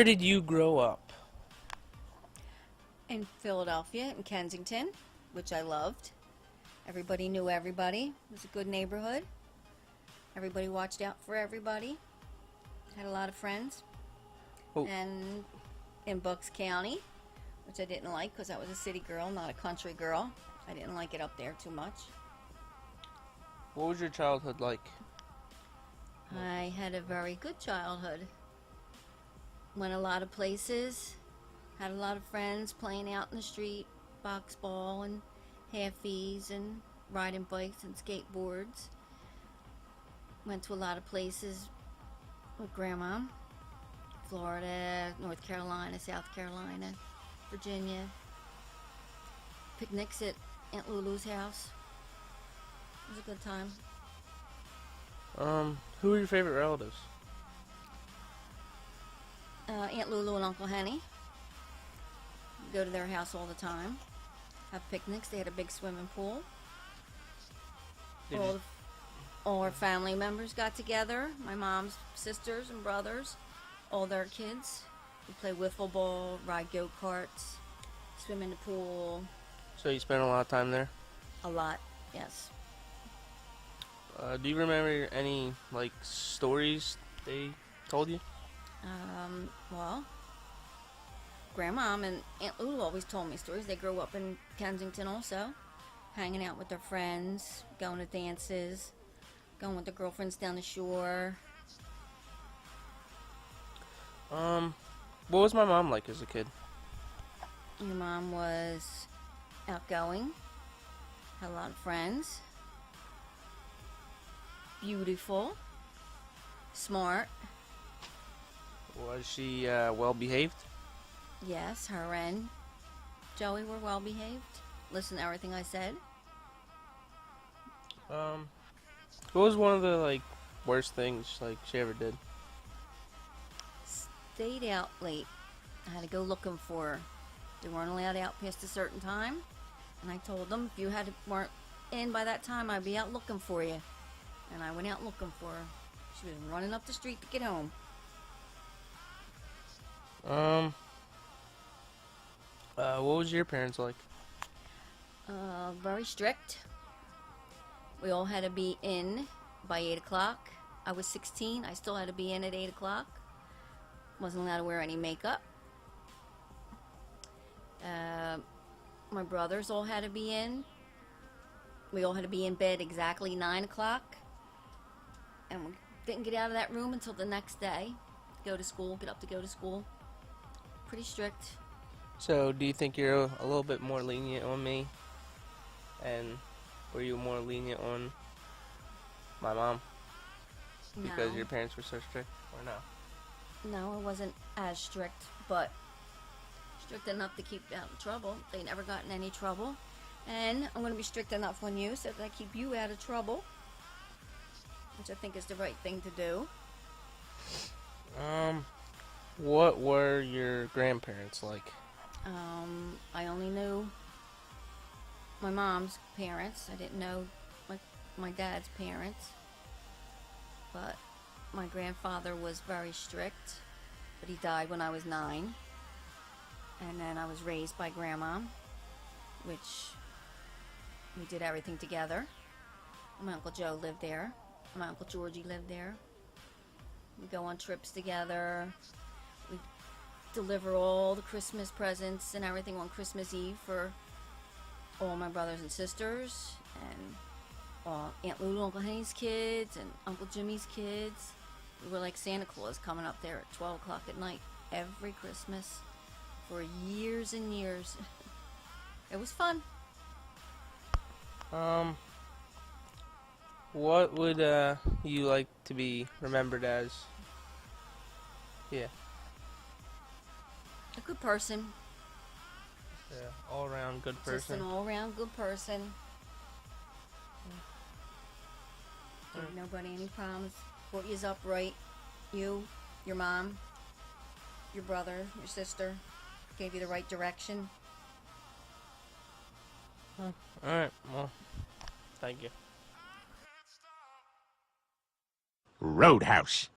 did you grow up? In Philadelphia, in Kensington, which I loved. Everybody knew everybody. It was a good neighborhood. Everybody watched out for everybody. Had a lot of friends. Oh. And in Bucks County, which I didn't like because I was a city girl, not a country girl. I didn't like it up there too much. What was your childhood like? I had a very good childhood. Went a lot of places. Had a lot of friends playing out in the street, box ball and halfies and riding bikes and skateboards. Went to a lot of places with Grandma. Florida, North Carolina, South Carolina, Virginia. Picnics at Aunt Lulu's house. It was a good time. Who are your favorite relatives? Aunt Lulu and Uncle Henny. Go to their house all the time. Have picnics. They had a big swimming pool. All our family members got together. My mom's sisters and brothers. All their kids. We play wiffle ball, ride go-karts, swim in the pool. So you spent a lot of time there? A lot, yes. Do you remember any, like, stories they told you? Well, Grandma and Aunt Lulu always told me stories. They grew up in Kensington also, hanging out with their friends, going to dances, going with their girlfriends down the shore. What was my mom like as a kid? Your mom was outgoing, had a lot of friends, beautiful, smart. Was she well behaved? Yes, her and Joey were well behaved. Listened to everything I said. What was one of the, like, worst things, like, she ever did? Stayed out late. I had to go looking for her. They weren't allowed out past a certain time, and I told them if you weren't in by that time, I'd be out looking for you. And I went out looking for her. She was running up the street to get home. What was your parents like? Very strict. We all had to be in by 8 o'clock. I was 16. I still had to be in at 8 o'clock. Wasn't allowed to wear any makeup. My brothers all had to be in. We all had to be in bed exactly 9 o'clock. And we didn't get out of that room until the next day. Go to school, get up to go to school. Pretty strict. So, do you think you're a little bit more lenient on me? And were you more lenient on my mom? Because No. your parents were so strict, or no? No, I wasn't as strict, but strict enough to keep you out of trouble. They never got in any trouble. And I'm going to be strict enough on you so that I keep you out of trouble, which I think is the right thing to do. What were your grandparents like? I only knew my mom's parents. I didn't know my dad's parents. But my grandfather was very strict, but he died when I was 9. And then I was raised by Grandma, which we did everything together. My Uncle Joe lived there. My Uncle Georgie lived there. We go on trips together. We deliver all the Christmas presents and everything on Christmas Eve for all my brothers and sisters, and Aunt Lulu, Uncle Henny's kids, and Uncle Jimmy's kids. We were like Santa Claus coming up there at 12 o'clock at night every Christmas for years and years. It was fun. What would you like to be remembered as? Yeah. A good person. Yeah, all-around good Just person. an all-around good person. Gave nobody any problems. Brought you up right. You, your mom, your brother, your sister. Gave you the right direction. Alright, well, thank you. Roadhouse.